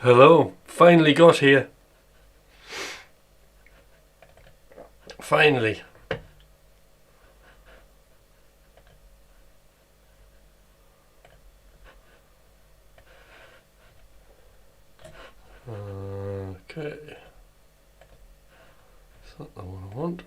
Hello, finally got here. Finally. Okay. Is that the one I want?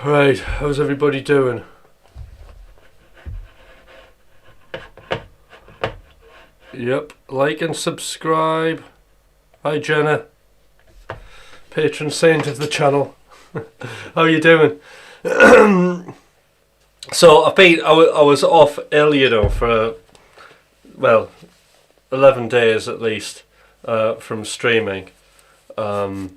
Right, how's everybody doing? Yep, like and subscribe. Hi Jenna, patron saint of the channel. How you doing? So I was off earlier though for well 11 days at least from streaming. I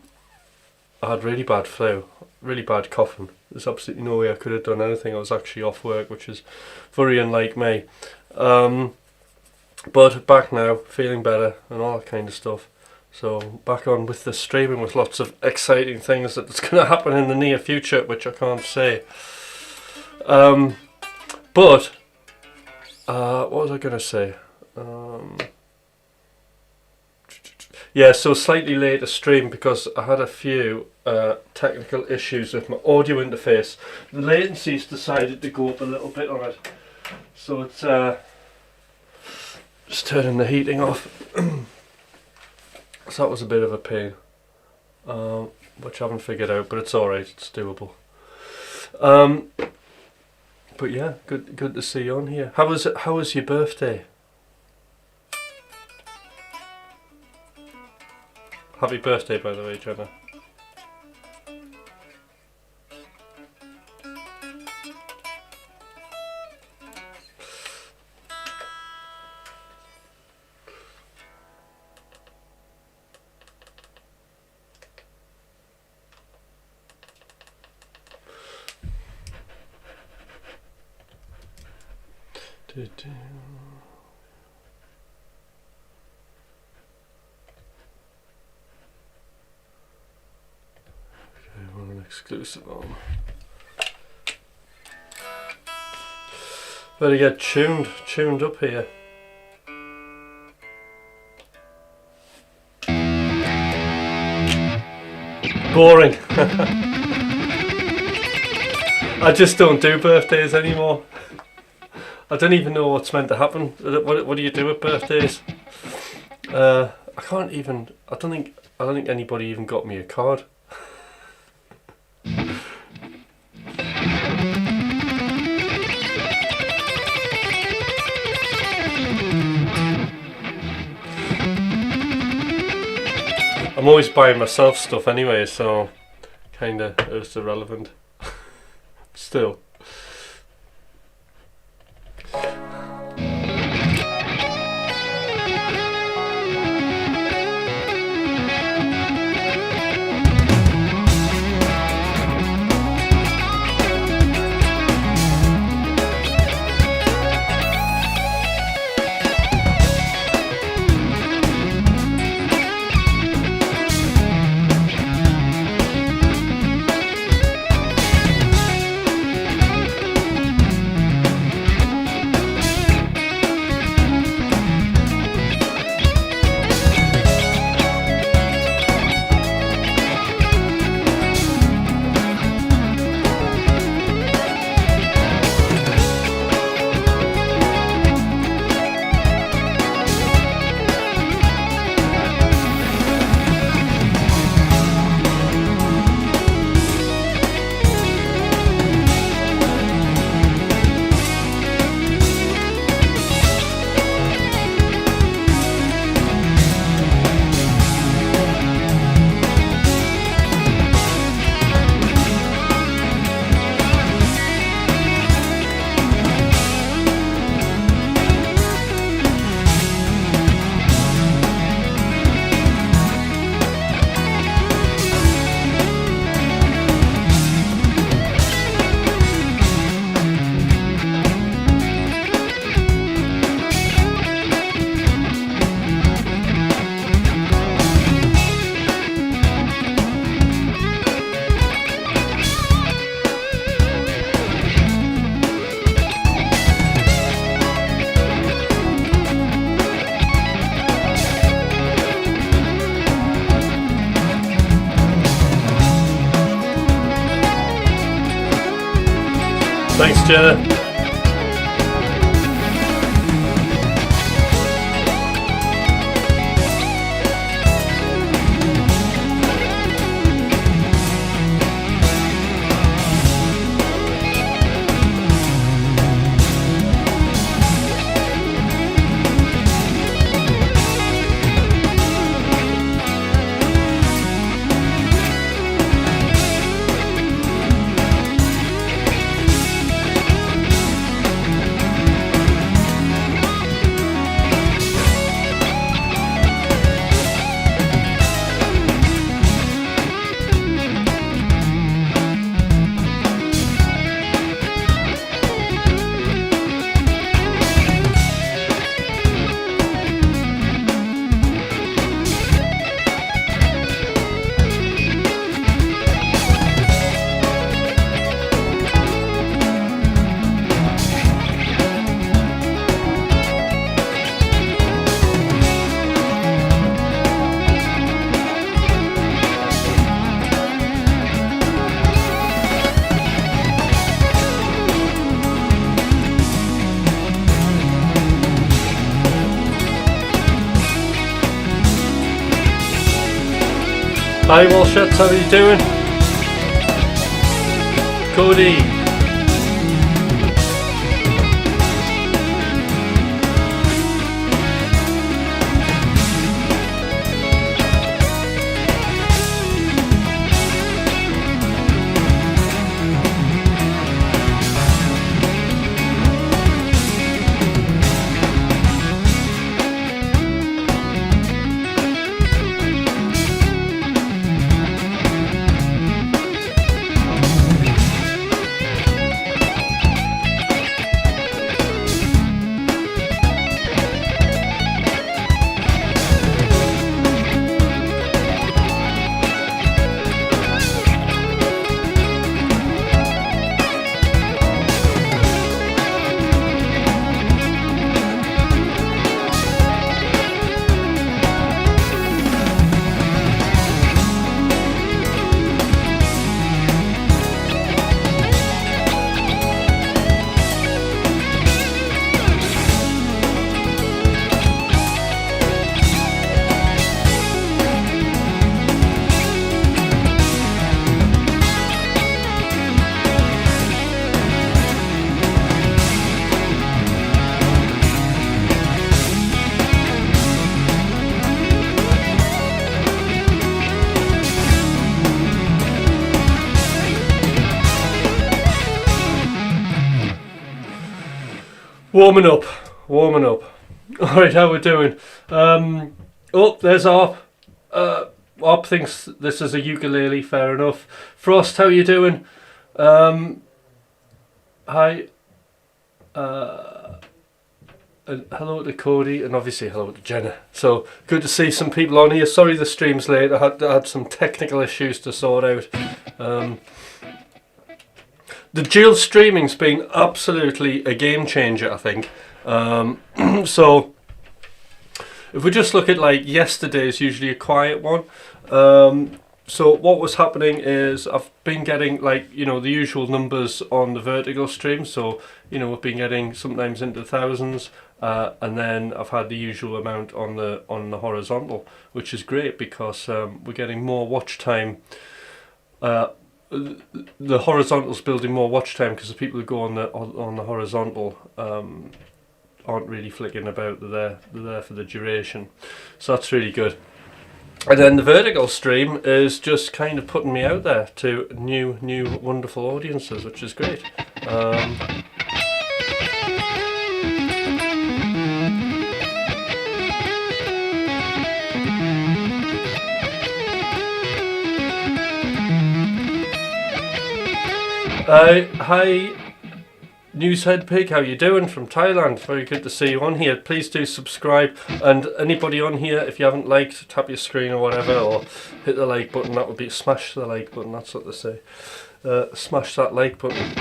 had really bad flu, really bad coughing. There's absolutely no way I could have done anything. I was actually off work, which is very unlike me. But back now, feeling better and all that kind of stuff. So back on with the streaming with lots of exciting things that's going to happen in the near future, which I can't say. But what was I going to say? Yeah, so slightly later stream because I had a few technical issues with my audio interface. The latency's decided to go up a little bit on it, so it's just turning the heating off. So that was a bit of a pain, which I haven't figured out, but it's alright, it's doable. But yeah, good to see you on here. How was your birthday? Happy birthday, by the way, Jenna. Exclusive on. Better get tuned up here. Boring. I just don't do birthdays anymore. I don't even know what's meant to happen. What do you do with birthdays? I can't even. I don't think anybody even got me a card. I'm always buying myself stuff anyway, so kinda it's irrelevant. Still. Thanks, Jenna. Hi Walshets, how are you doing? Cody. Warming up. Alright, how we doing? Oh, there's Arp. Arp thinks this is a ukulele, fair enough. Frost, how you doing? Hi. And hello to Cody, and obviously hello to Jenna. So, good to see some people on here. Sorry the stream's late, I had some technical issues to sort out. The dual streaming's been absolutely a game changer, I think. So if we just look at like yesterday's usually a quiet one. So what was happening is I've been getting like, you know, the usual numbers on the vertical stream. So, you know, we've been getting sometimes into thousands, and then I've had the usual amount on the horizontal, which is great because we're getting more watch time. The horizontal's building more watch time because the people who go on the horizontal aren't really flicking about. They're there for the duration, so that's really good. And then the vertical stream is just kind of putting me out there to new wonderful audiences, which is great. Hi, Newshead Pig, how you doing from Thailand? Very good to see you on here. Please do subscribe, and anybody on here, if you haven't liked, tap your screen or whatever, or hit the like button. That would be smash the like button. That's what they say. Smash that like button.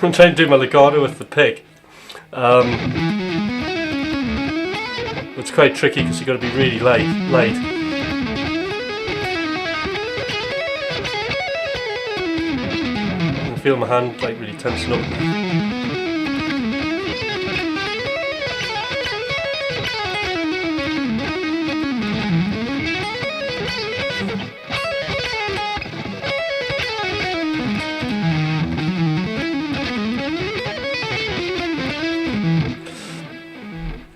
I'm trying to do my legato with the pick. It's quite tricky because you've got to be really light. I feel my hand like really tensing up.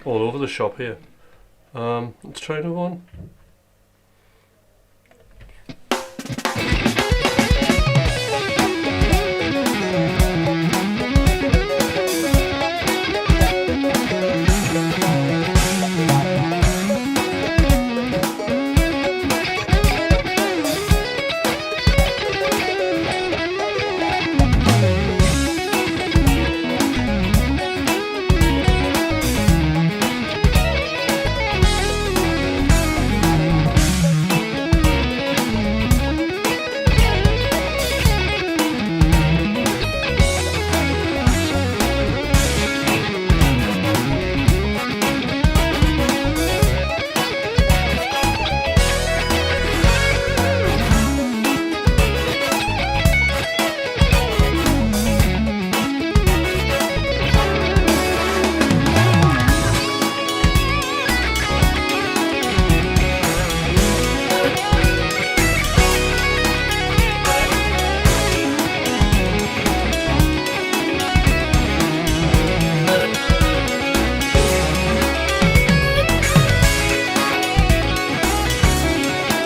All over the shop here. Let's try another one.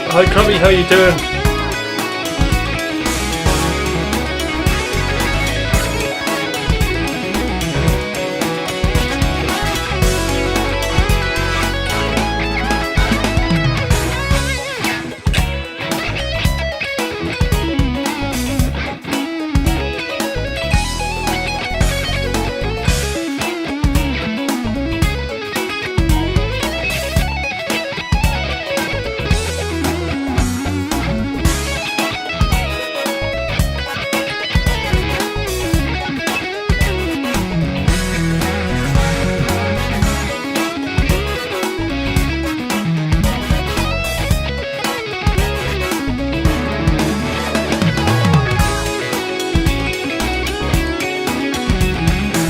Hi Crummy, how you doing?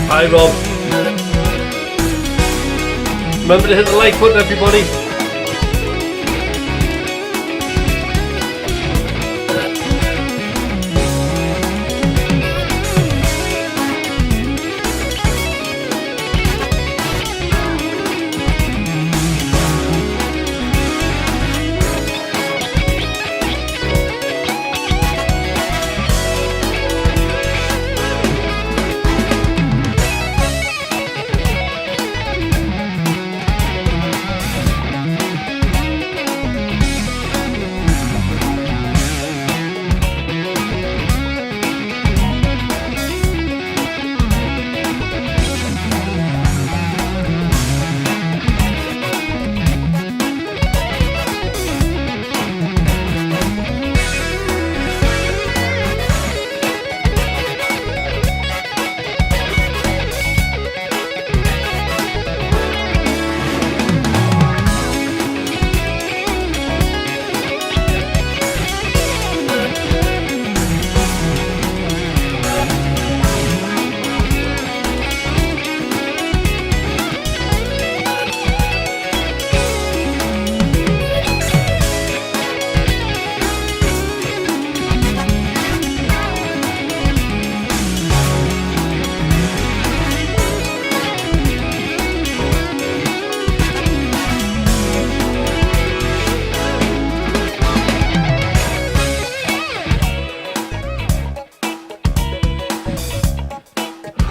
Hi Rob. Remember to hit the like button, everybody.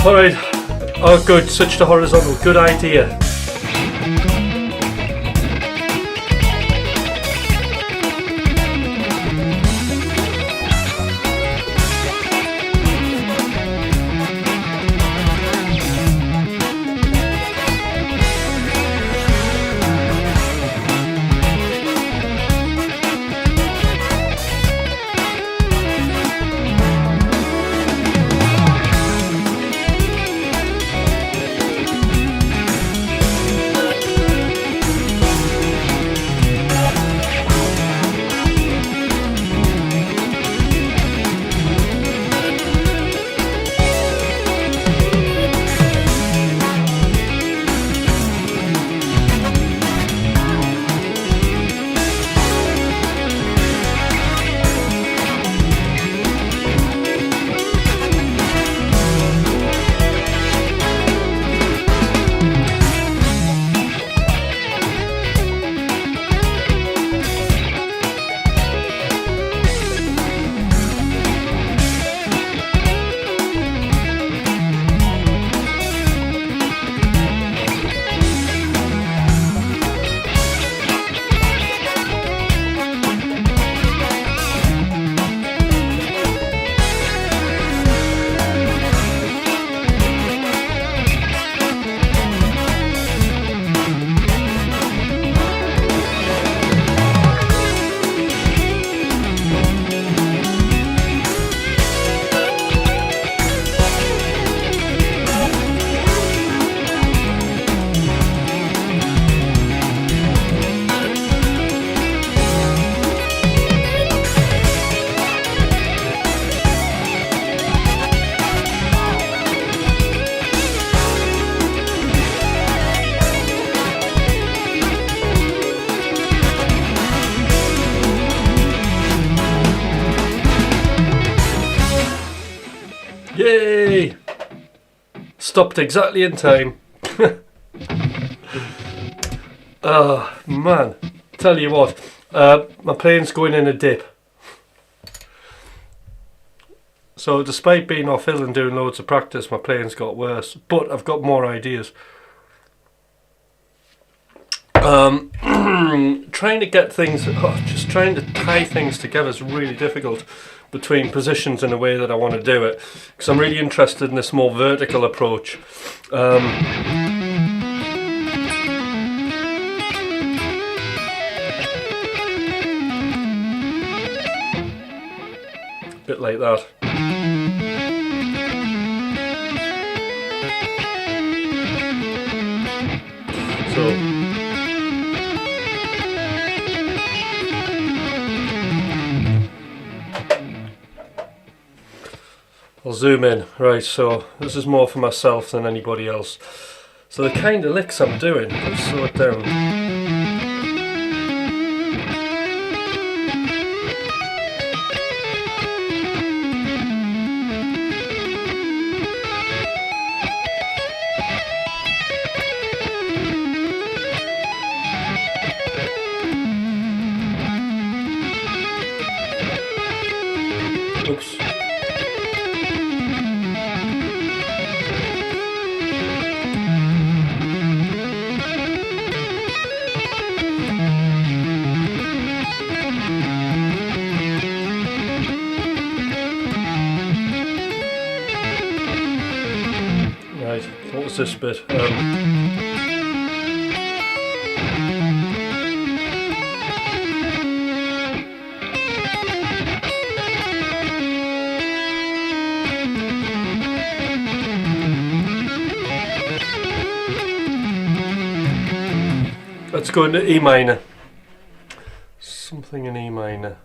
Alright, oh good, switch to horizontal, good idea. stopped exactly in time. Oh man, tell you what, my plane's going in a dip. So despite being off ill and doing loads of practice, my playing's got worse, but I've got more ideas. Trying to get things, just trying to tie things together is really difficult between positions in a way that I want to do it, because I'm really interested in this more vertical approach. Bit like that. So I'll zoom in. Right, so this is more for myself than anybody else. So the kind of licks I'm doing, let's slow it down. Oops. Right, what was this bit? Let's go into E minor. Something in E minor.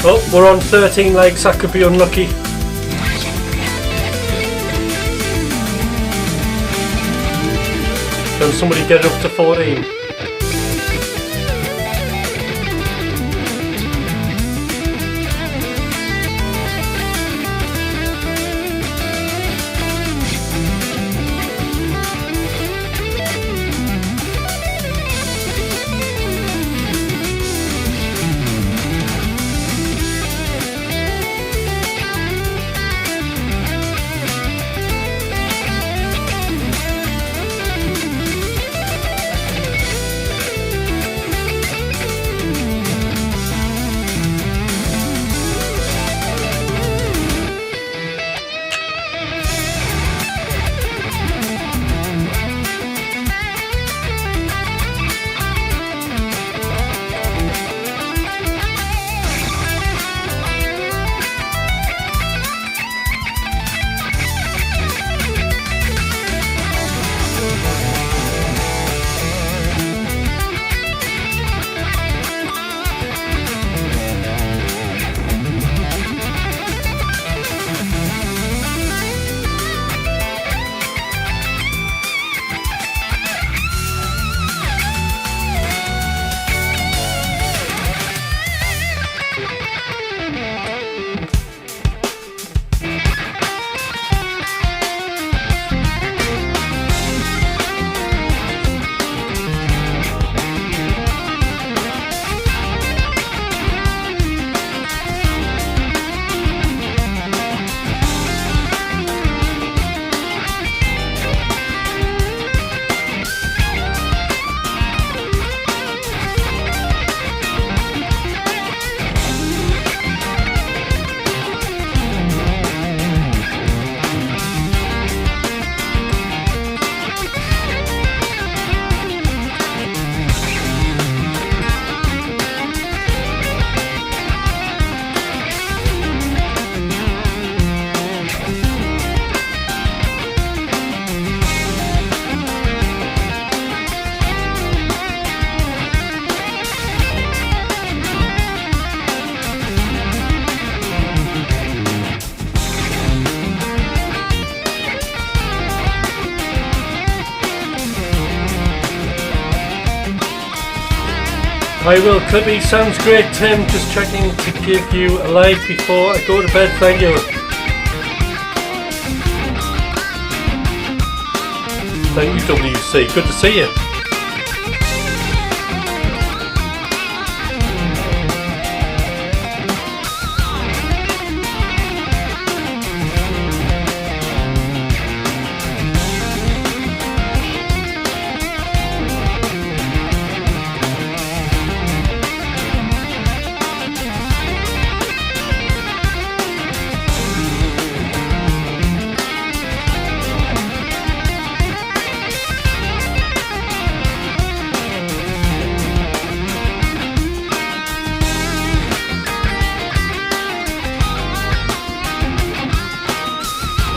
Oh, we're on 13 legs, that could be unlucky. Can somebody get up to 14? Hi Will Clippy, sounds great Tim, just checking to give you a like before I go to bed, thank you. Thank you WC, good to see you.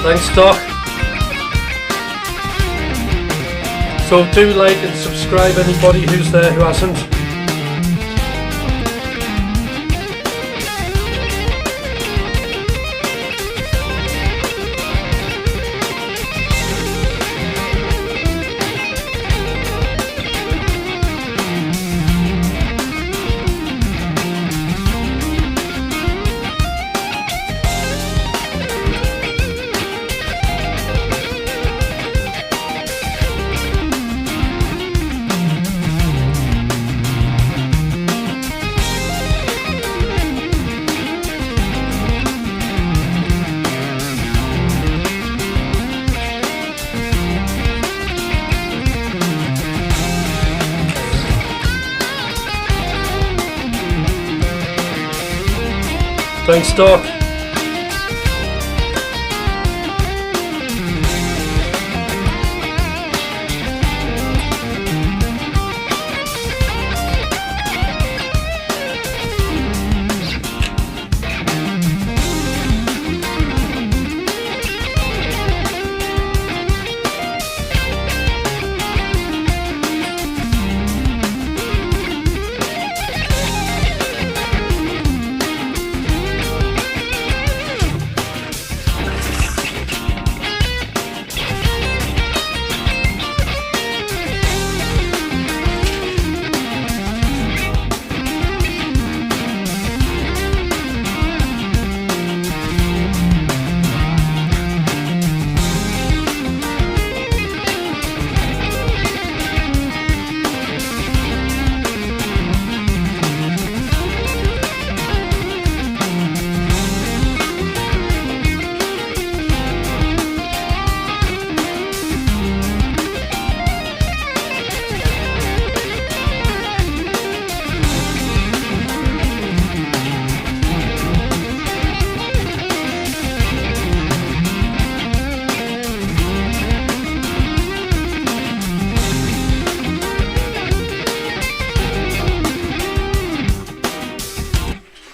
Thanks Doc. So do like and subscribe anybody who's there who hasn't. Thanks, Doc.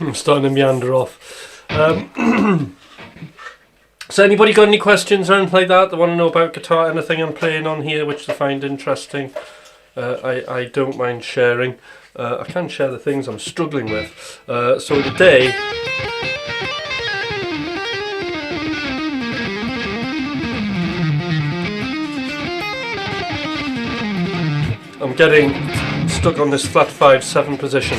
I'm starting to meander off. So anybody got any questions or anything like that? They want to know about guitar, anything I'm playing on here which they find interesting? I don't mind sharing. I can share the things I'm struggling with. So today, I'm getting stuck on this flat 5/7 position.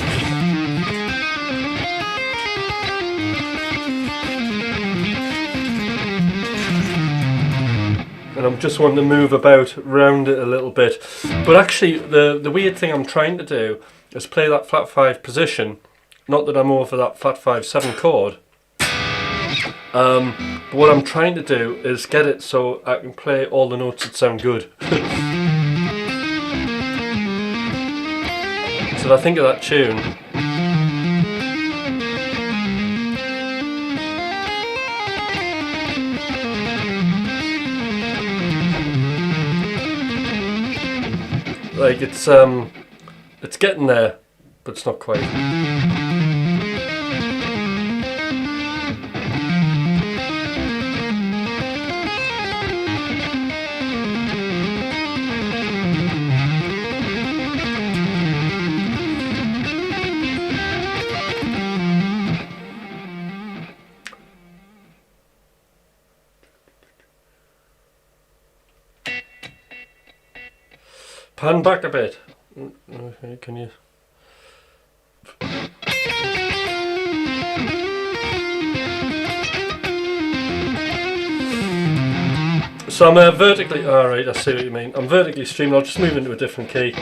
And I'm just wanting to move about around it a little bit. But actually the weird thing I'm trying to do is play that flat 5 position. Not that I'm over that flat 5/7 chord. But what I'm trying to do is get it so I can play all the notes that sound good. So if I think of that tune, like it's getting there, but it's not quite. Pan back a bit. Okay, can you? So I'm vertically. Alright, I see what you mean. I'm vertically streaming. I'll just move into a different key.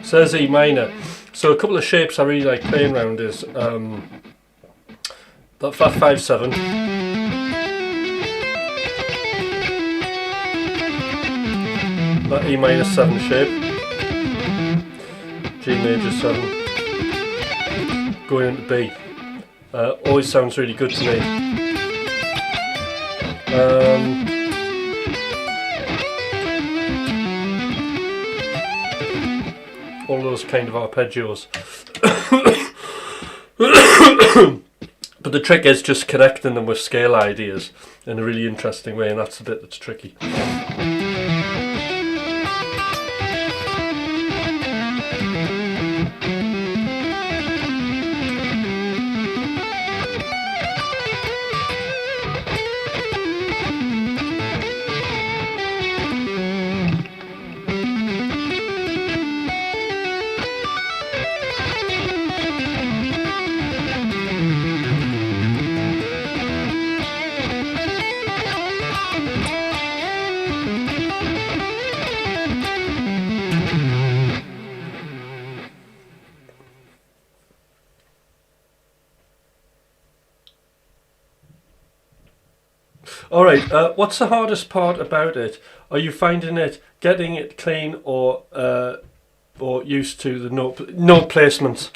So there's E minor. So a couple of shapes I really like playing around is that flat 5/7. That E minor 7 shape, G major 7, going into B. Always sounds really good to me. All those kind of arpeggios. But the trick is just connecting them with scale ideas in a really interesting way, and that's the bit that's tricky. Alright, what's the hardest part about it? Are you finding it getting it clean or used to the note placement?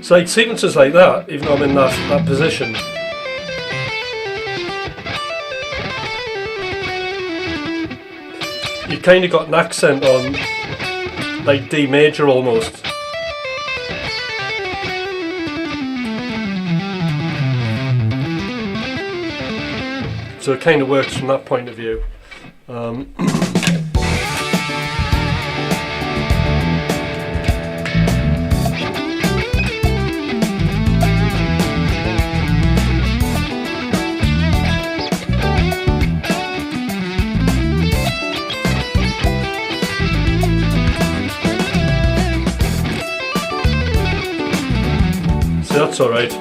So like sequences like that, even though I'm in that position, you kind of got an accent on like D major almost. So it kind of works from that point of view. So that's alright.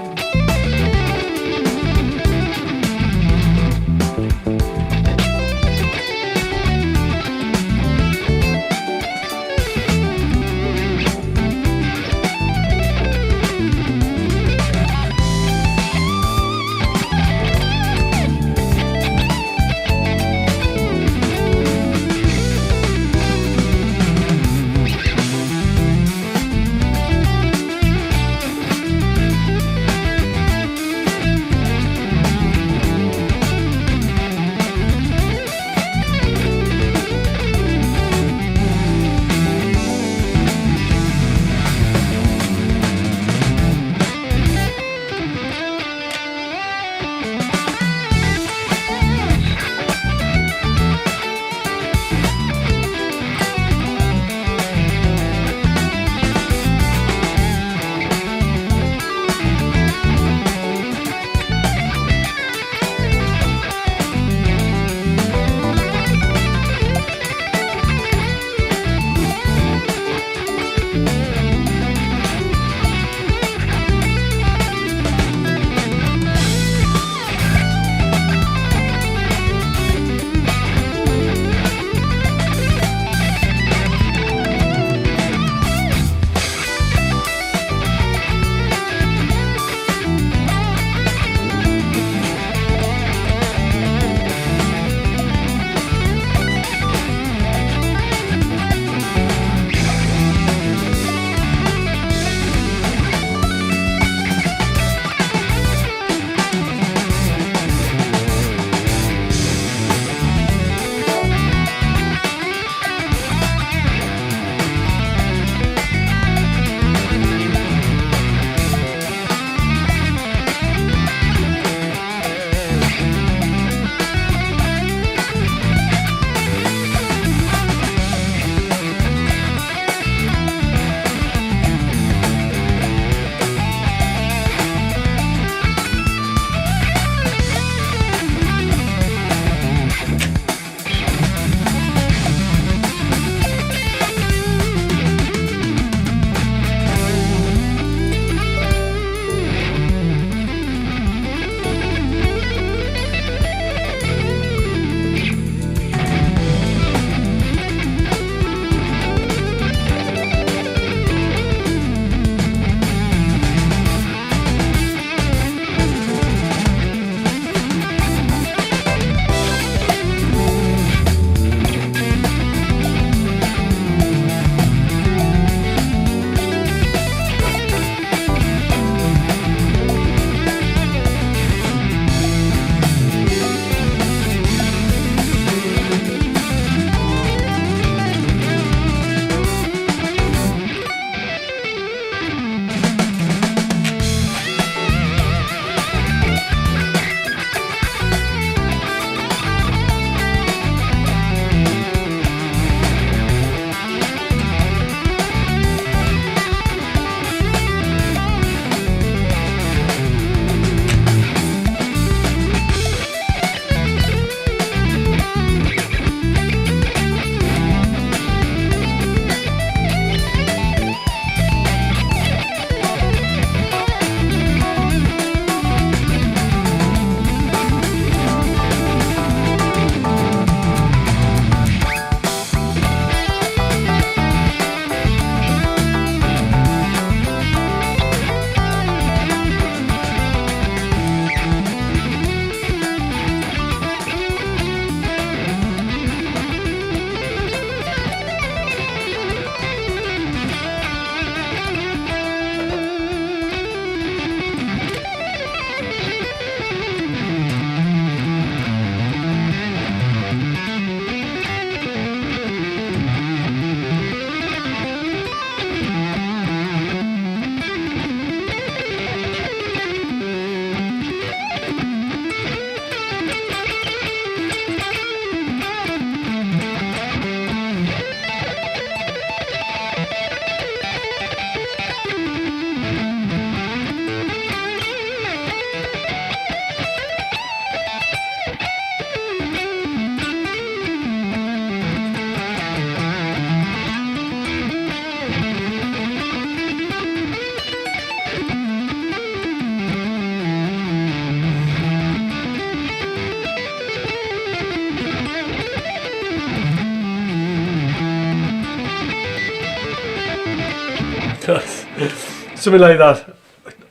Something like that.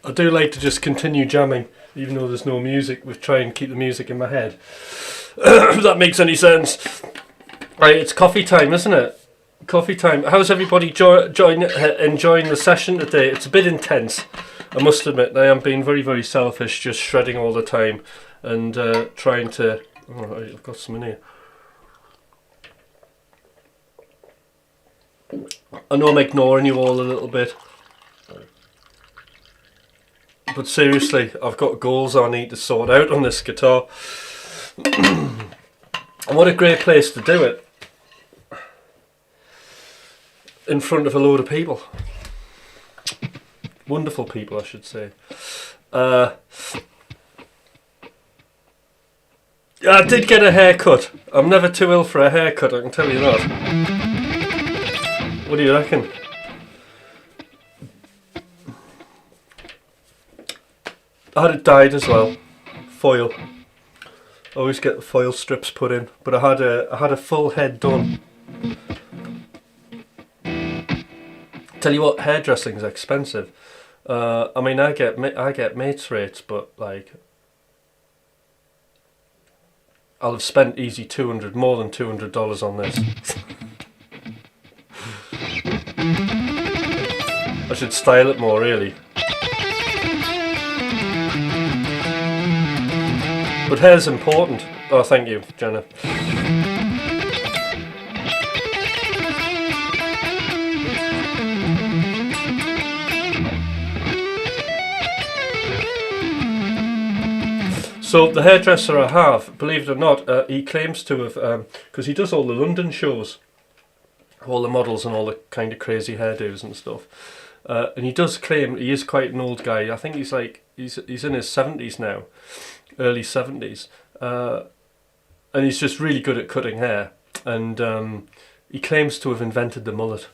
I do like to just continue jamming, even though there's no music. We try and keep the music in my head. If that makes any sense. Right, it's coffee time, isn't it? Coffee time. How's everybody enjoying the session today? It's a bit intense, I must admit. I am being very, very selfish, just shredding all the time and trying to... Oh, I've got some in here. I know I'm ignoring you all a little bit, but seriously, I've got goals I need to sort out on this guitar. And what a great place to do it. In front of a load of people. Wonderful people, I should say. I did get a haircut. I'm never too ill for a haircut, I can tell you that. What do you reckon? I had it dyed as well. Foil. I always get the foil strips put in, but I had a full head done. Tell you what, hairdressing is expensive. I mean, I get mates rates, but like, I'll have spent easy more than $200 on this. I should style it more, really. But hair's important. Oh, thank you, Jenna. So the hairdresser I have, believe it or not, he claims to have, because he does all the London shows, all the models and all the kind of crazy hairdos and stuff. And he does claim he is quite an old guy. I think he's in his 70s now, early 70s, and he's just really good at cutting hair. And he claims to have invented the mullet.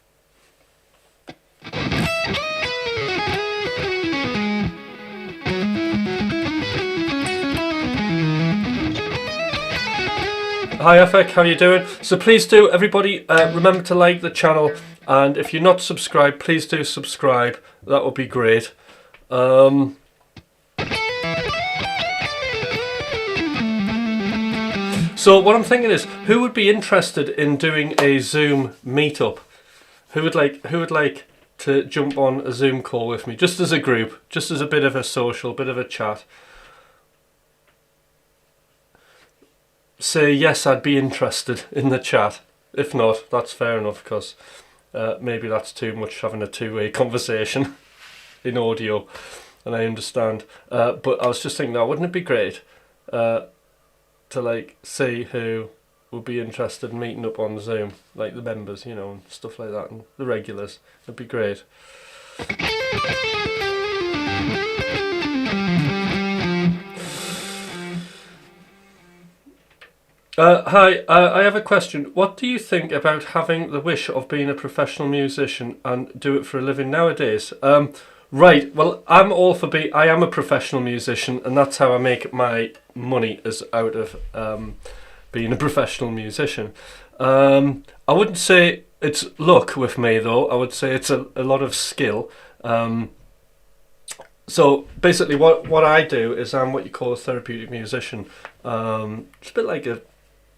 Hi Efek, how you doing? So please do, everybody, remember to like the channel, and if you're not subscribed, please do subscribe. That would be great. So what I'm thinking is, who would be interested in doing a Zoom meetup? Who would like to jump on a Zoom call with me, just as a group, just as a bit of a social, bit of a chat? Say yes, I'd be interested in the chat. If not, that's fair enough, because maybe that's too much having a two-way conversation in audio, and I understand. But I was just thinking, now, wouldn't it be great to like see who would be interested in meeting up on Zoom, like the members, you know, and stuff like that, and the regulars. It'd be great. Hi, I have a question. What do you think about having the wish of being a professional musician and do it for a living nowadays? Right, well, I'm all for I am a professional musician, and that's how I make my money, is out of being a professional musician. I wouldn't say it's luck with me, though. I would say it's a lot of skill. So basically what I do is I'm what you call a therapeutic musician. It's a bit like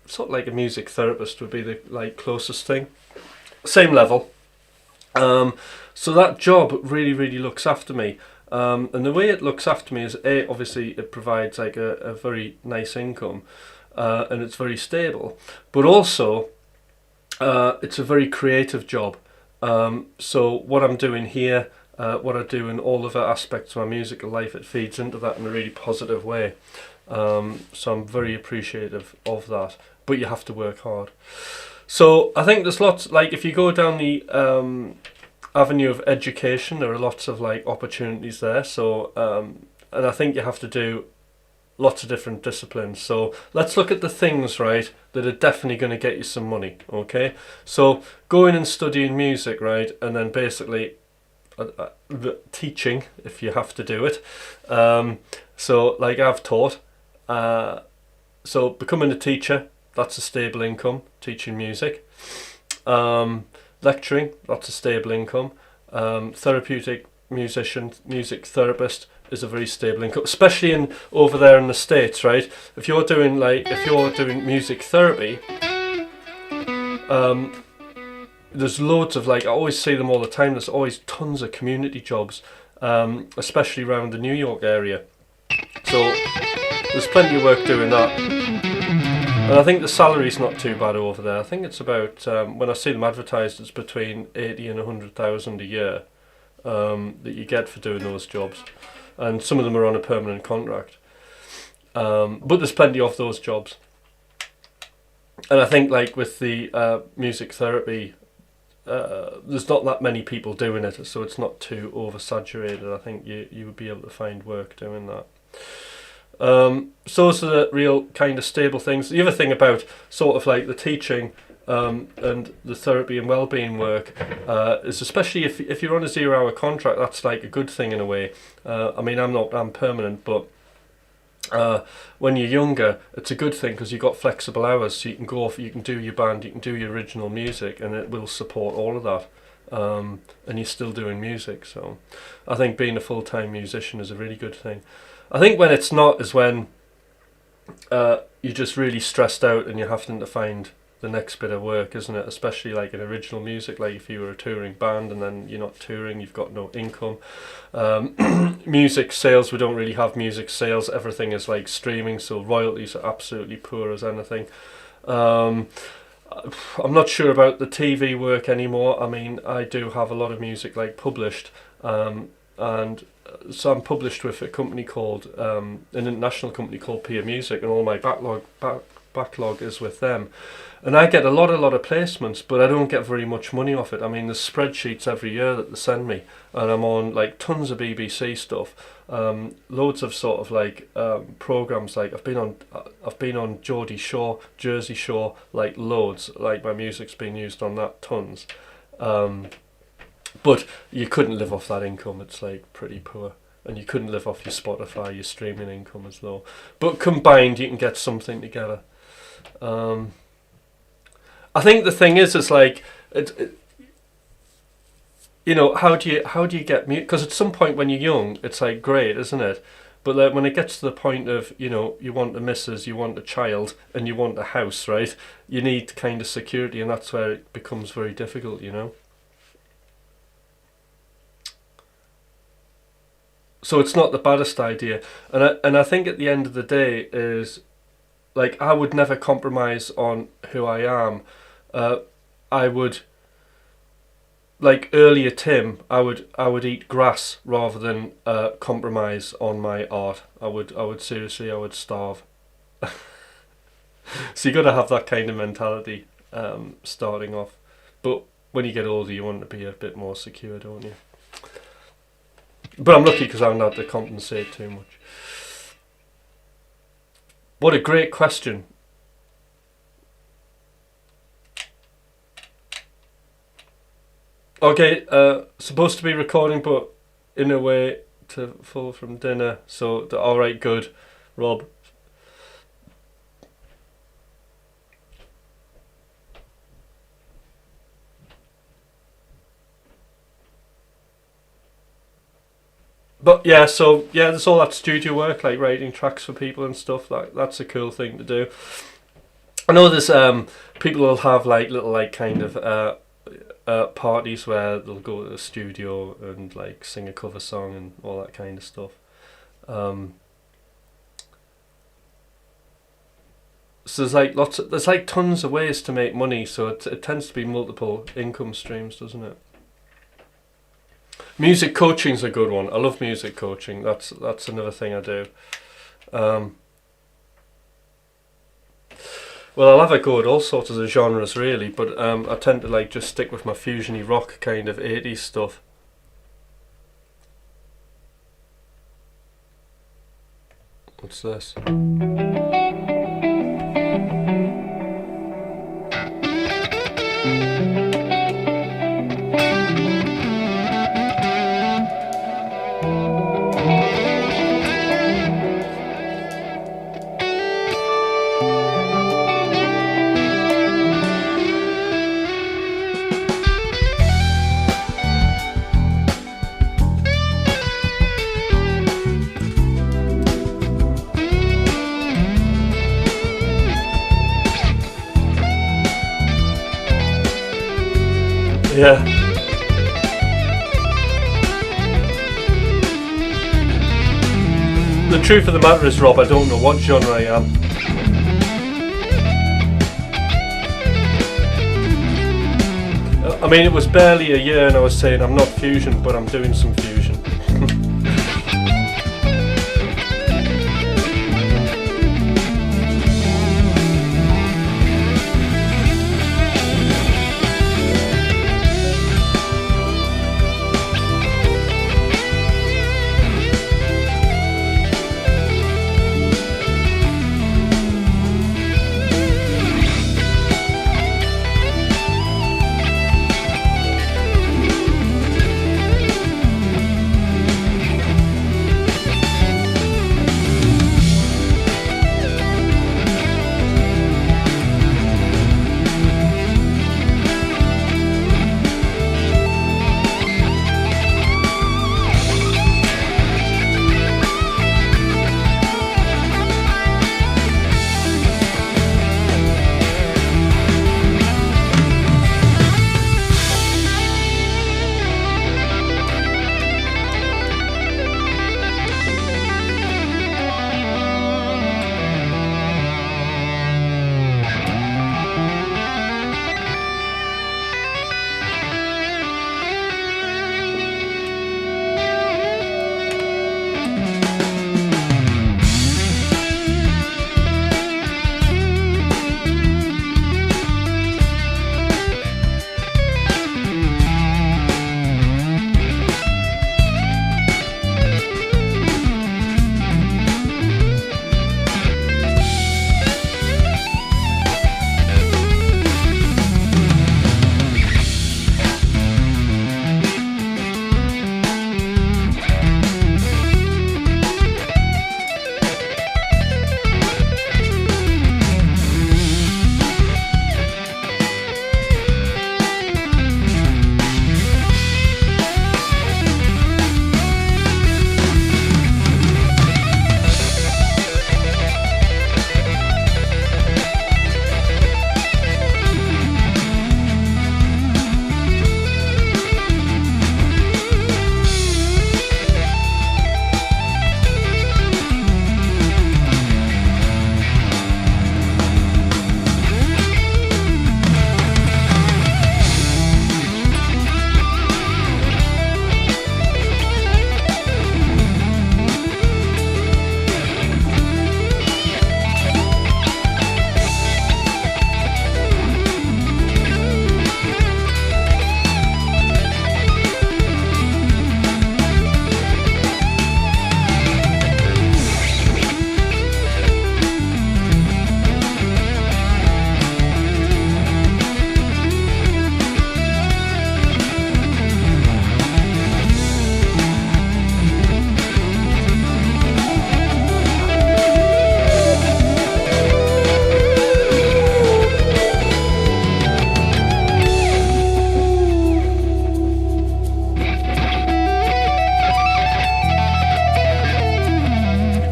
sort of like a music therapist would be the closest thing. Same level. So that job really, really looks after me. And the way it looks after me is, obviously it provides like a very nice income, and it's very stable. But also, it's a very creative job. So what I'm doing here, what I do in all of the aspects of my musical life, it feeds into that in a really positive way. So I'm very appreciative of that. But you have to work hard. So I think there's lots, like if you go down the avenue of education, there are lots of like opportunities there. So and I think you have to do lots of different disciplines. So let's look at the things, right, that are definitely going to get you some money. Okay, so going and studying music, right, and then basically teaching if you have to do it. So like I've taught, so becoming a teacher, that's a stable income, teaching music. Lecturing, that's a stable income. Therapeutic musician, music therapist is a very stable income, especially in over there in the States, right? If you're doing music therapy, there's loads of, like, I always see them all the time. There's always tons of community jobs, especially around the New York area. So there's plenty of work doing that. And I think the salary's not too bad over there. I think it's about, when I see them advertised, it's between 80 and 100,000 a year that you get for doing those jobs. And some of them are on a permanent contract. But there's plenty of those jobs. And I think, like, with the music therapy, there's not that many people doing it, so it's not too oversaturated. I think you would be able to find work doing that. So those are the real kind of stable things. The other thing about sort of like the teaching and the therapy and well-being work is, especially if you're on a 0-hour contract, that's like a good thing in a way. I mean, I'm permanent, but when you're younger, it's a good thing because you've got flexible hours, so you can go off, you can do your band, you can do your original music, and it will support all of that. And you're still doing music, so I think being a full-time musician is a really good thing. I think when it's not is when you're just really stressed out and you're having to find the next bit of work, isn't it? Especially like in original music, like if you were a touring band and then you're not touring, you've got no income. Music sales, we don't really have music sales. Everything is like streaming, so royalties are absolutely poor as anything. I'm not sure about the TV work anymore. I mean, I do have a lot of music like published, and so I'm published with a company called an international company called Peer Music, and all my backlog is with them, and I get a lot of placements, but I don't get very much money off it. I mean, there's spreadsheets every year that they send me, and I'm on like tons of BBC stuff, loads of sort of like programs. Like I've been on Geordie Shore, Jersey Shore, like loads. Like my music's been used on that tons. But you couldn't live off that income. It's like pretty poor, and you couldn't live off your Spotify. Your streaming income is low, but combined you can get something together. I think the thing is like you know, how do you get music? Because at some point when you're young, it's like great, isn't it? But like when it gets to the point of, you know, you want a missus, you want a child, and you want a house, right? You need kind of security, and that's where it becomes very difficult, you know. So it's not the baddest idea, and I think at the end of the day is, like, I would never compromise on who I am. I would, like earlier Tim, I would eat grass rather than compromise on my art. I would seriously, I would starve. So you got to have that kind of mentality starting off, but when you get older, you want to be a bit more secure, don't you? But I'm lucky because I'm not to compensate too much. What a great question. Okay, supposed to be recording, but in a way to full from dinner. So, alright, good, Rob. But yeah, so yeah, there's all that studio work, like writing tracks for people and stuff. Like that's a cool thing to do. I know there's people will have like little like kind of parties where they'll go to the studio and like sing a cover song and all that kind of stuff. So there's like tons of ways to make money. So it tends to be multiple income streams, doesn't it? Music coaching's a good one. I love music coaching. That's another thing I do. Well, I'll have a go at all sorts of genres really, but I tend to like just stick with my fusiony rock kind of 80s stuff. What's this? Yeah. The truth of the matter is, Rob, I don't know what genre I am. I mean, it was barely a year and I was saying I'm not fusion, but I'm doing some fusion.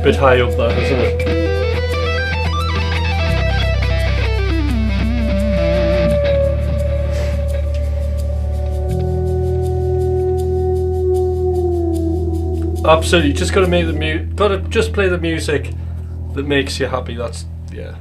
Bit high up there, isn't it? Absolutely, just gotta make the gotta just play the music that makes you happy. That's yeah.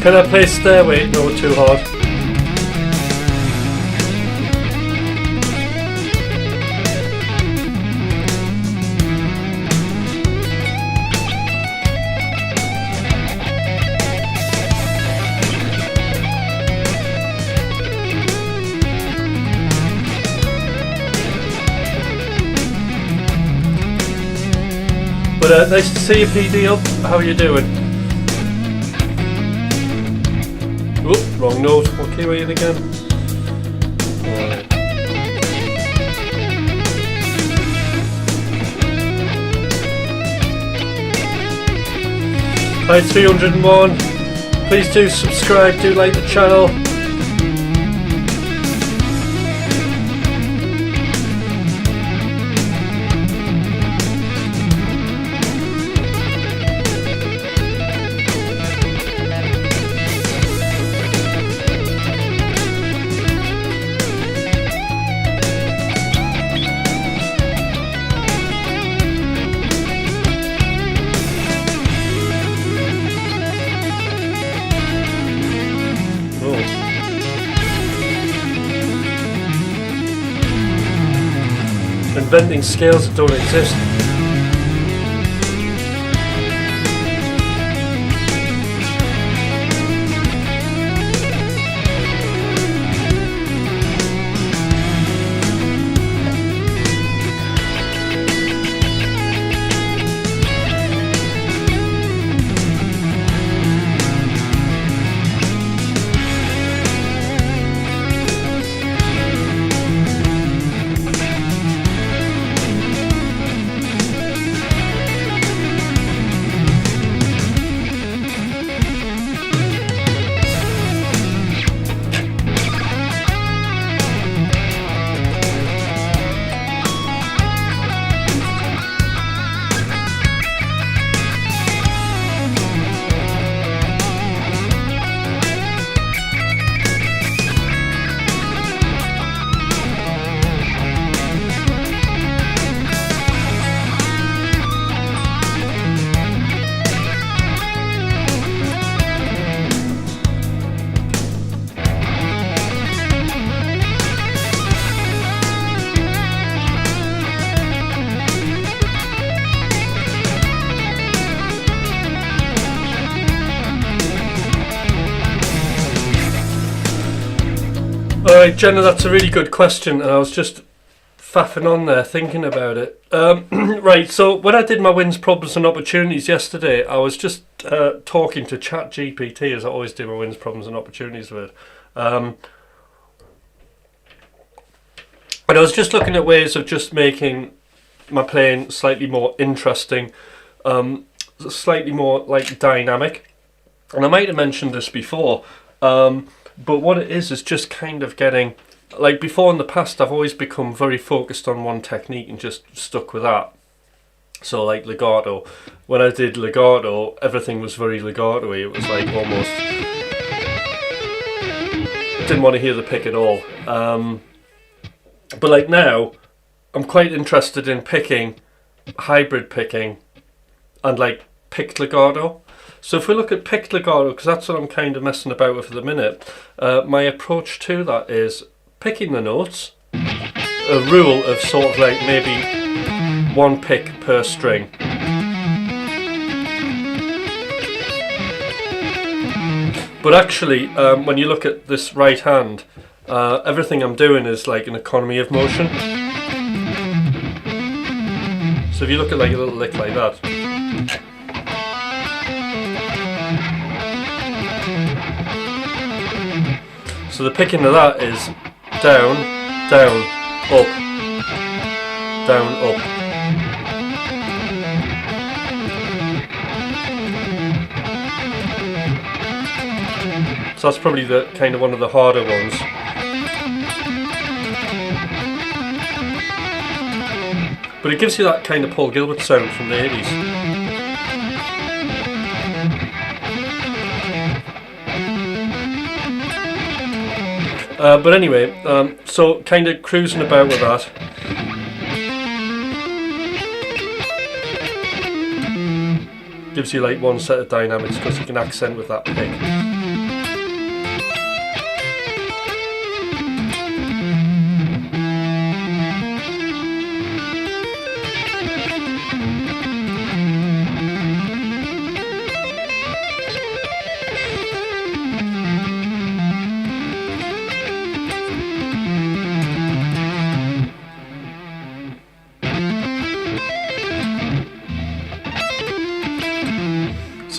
Can I play Stairway? No, too hard. But nice to see you, PD up. How are you doing? Oop, wrong note. What key were you in again? Alright. Hi 301. Please do subscribe, do like the channel. Inventing scales that don't exist. Alright, Jenna, that's a really good question, and I was just faffing on there thinking about it. Right, so when I did my wins, problems and opportunities yesterday, I was just talking to ChatGPT, as I always do my wins, problems and opportunities with. And I was just looking at ways of just making my playing slightly more interesting, slightly more like dynamic. And I might have mentioned this before, but what it is just kind of getting, like before in the past, I've always become very focused on one technique and just stuck with that. So like legato, when I did legato, everything was very legato-y. It was like almost, didn't want to hear the pick at all. But like now, I'm quite interested in picking, hybrid picking, and like picked legato. So if we look at picked legato, because that's what I'm kind of messing about with at the minute, my approach to that is picking the notes, a rule of sort of like maybe one pick per string. But actually, when you look at this right hand, everything I'm doing is like an economy of motion. So if you look at like a little lick like that, so the picking of that is down, down, up, down, up. So that's probably the kind of one of the harder ones. But it gives you that kind of Paul Gilbert sound from the 80s. But anyway, so kind of cruising about with that. Gives you like one set of dynamics because you can accent with that pick.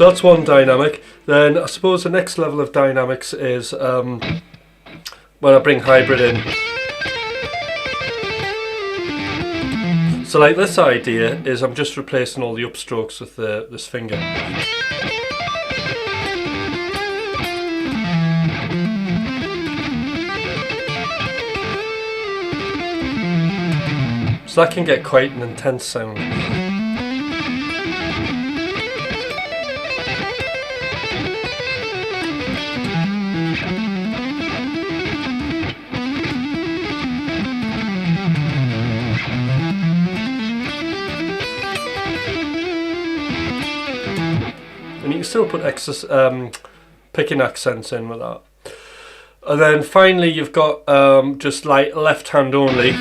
So that's one dynamic. Then I suppose the next level of dynamics is when I bring hybrid in. So like this idea is I'm just replacing all the upstrokes with this finger. So that can get quite an intense sound. And you can still put extra picking accents in with that. And then finally you've got just like left hand only.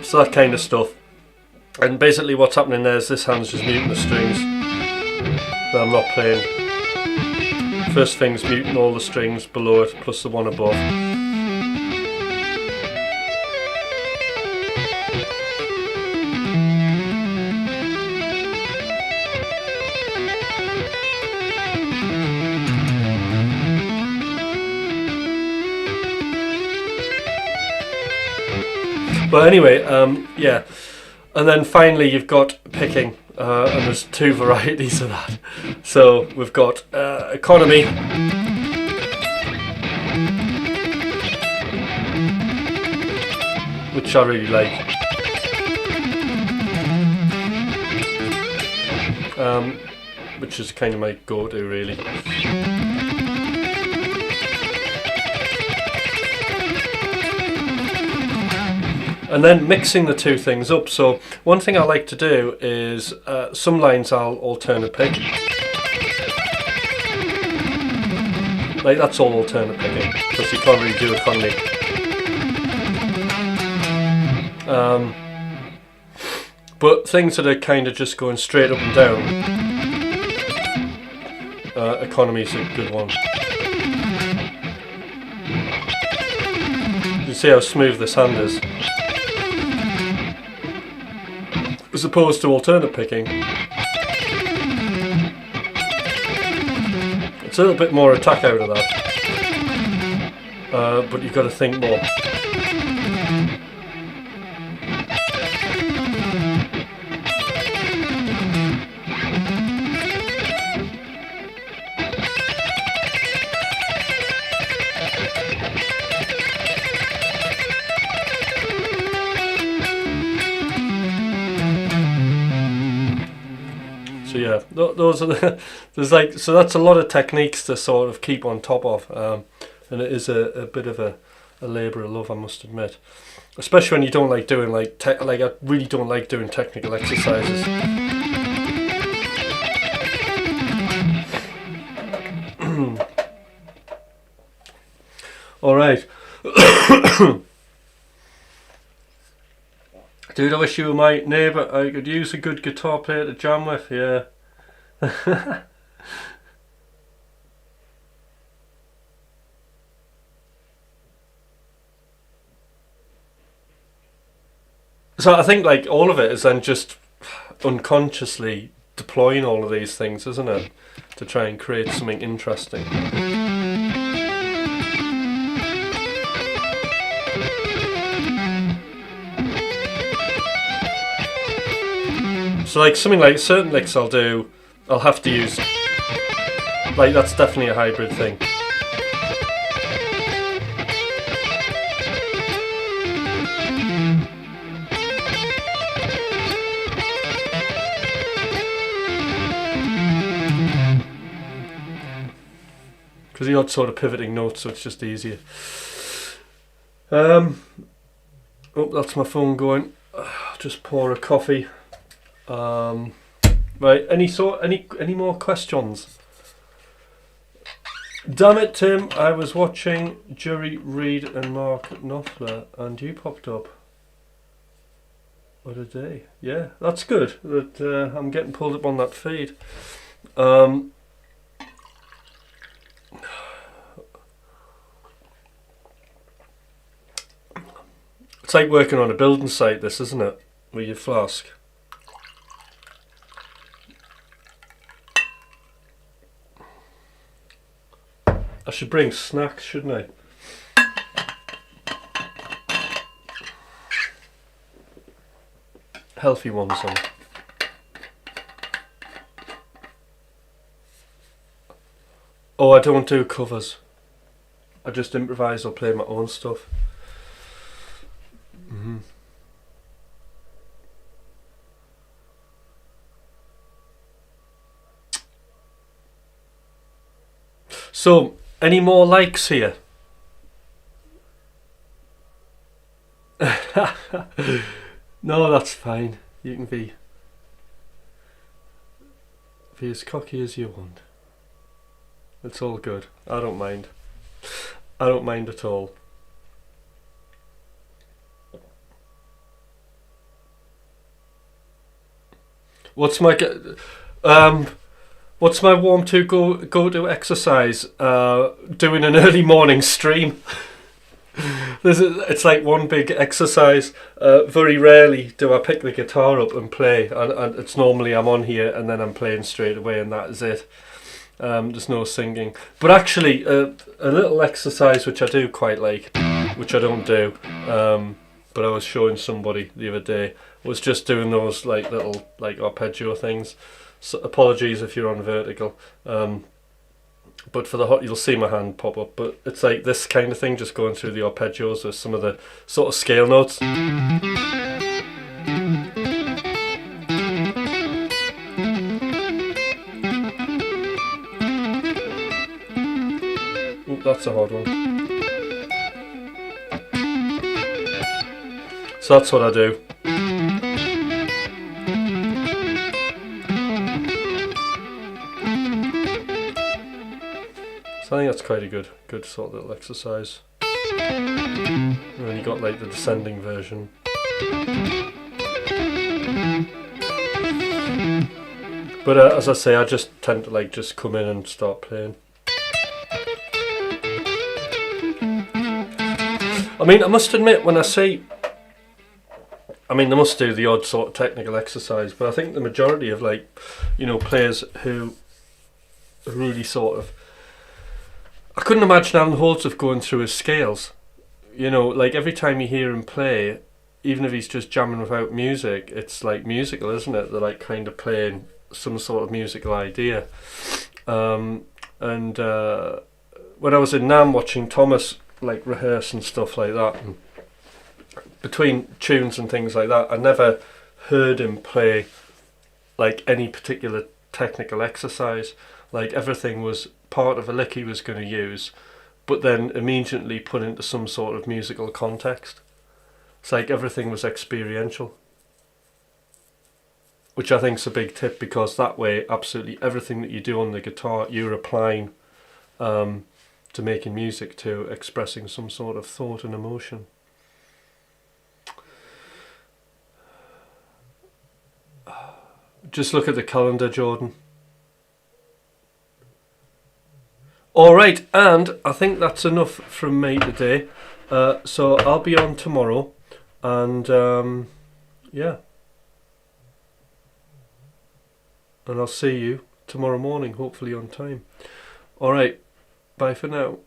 So that kind of stuff. And basically what's happening there is this hand's just muting the strings that I'm not playing. First thing's muting all the strings below it plus the one above. But anyway, yeah, and then finally you've got picking, and there's two varieties of that. So we've got economy, which I really like, which is kind of my go-to really. And then mixing the two things up. So one thing I like to do is some lines I'll alternate pick. Like that's all alternate picking because you can't really do economy. But things that are kind of just going straight up and down, economy is a good one. You see how smooth this hand is. As opposed to alternate picking. It's a little bit more attack out of that. But you've got to think more. So yeah, those are there's like, so that's a lot of techniques to sort of keep on top of, and it is a bit of a labour of love, I must admit, especially when you don't like doing like I really don't like doing technical exercises. All right. Dude, I wish you were my neighbour. I could use a good guitar player to jam with, yeah. So I think like all of it is then just unconsciously deploying all of these things, isn't it? To try and create something interesting. So like something like certain licks I'll have to use, like that's definitely a hybrid thing. Because the odd sort of pivoting notes, so it's just easier. Oh, that's my phone going. Just pour a coffee. Right, any more questions? Damn it, Tim! I was watching Jury Reid and Mark Knopfler, and you popped up. What a day! Yeah, that's good. That I'm getting pulled up on that feed. It's like working on a building site, this, isn't it? With your flask. I should bring snacks, shouldn't I? Healthy ones on. Oh, I don't do covers. I just improvise or play my own stuff. So, any more likes here? No, that's fine. You can be as cocky as you want. It's all good. I don't mind. I don't mind at all. What's my warm to go to exercise? Doing an early morning stream. It's like one big exercise. Very rarely do I pick the guitar up and play, and it's normally I'm on here and then I'm playing straight away, and that is it. There's no singing. But actually, a little exercise which I do quite like, which I don't do, but I was showing somebody the other day, was just doing those like little like arpeggio things. So apologies if you're on vertical. But for the hot, you'll see my hand pop up. But it's like this kind of thing, just going through the arpeggios with some of the sort of scale notes. Ooh, that's a hard one. So that's what I do. So I think that's quite a good sort of little exercise. And then you got like the descending version. But as I say, I just tend to like just come in and start playing. I mean, I must admit, when I say, I mean, they must do the odd sort of technical exercise, but I think the majority of like, you know, players who really sort of, I couldn't imagine Alan Holdsworth going through his scales. You know, like every time you hear him play, even if he's just jamming without music, it's like musical, isn't it? They're like kind of playing some sort of musical idea. When I was in Nam watching Thomas like rehearse and stuff like that, and between tunes and things like that, I never heard him play like any particular technical exercise. Like everything was part of a lick he was going to use, but then immediately put into some sort of musical context. It's like everything was experiential, which I think is a big tip, because that way absolutely everything that you do on the guitar you're applying to making music, to expressing some sort of thought and emotion. Just look at the calendar, Jordan. Alright, and I think that's enough from me today. So I'll be on tomorrow, and yeah. And I'll see you tomorrow morning, hopefully on time. Alright, bye for now.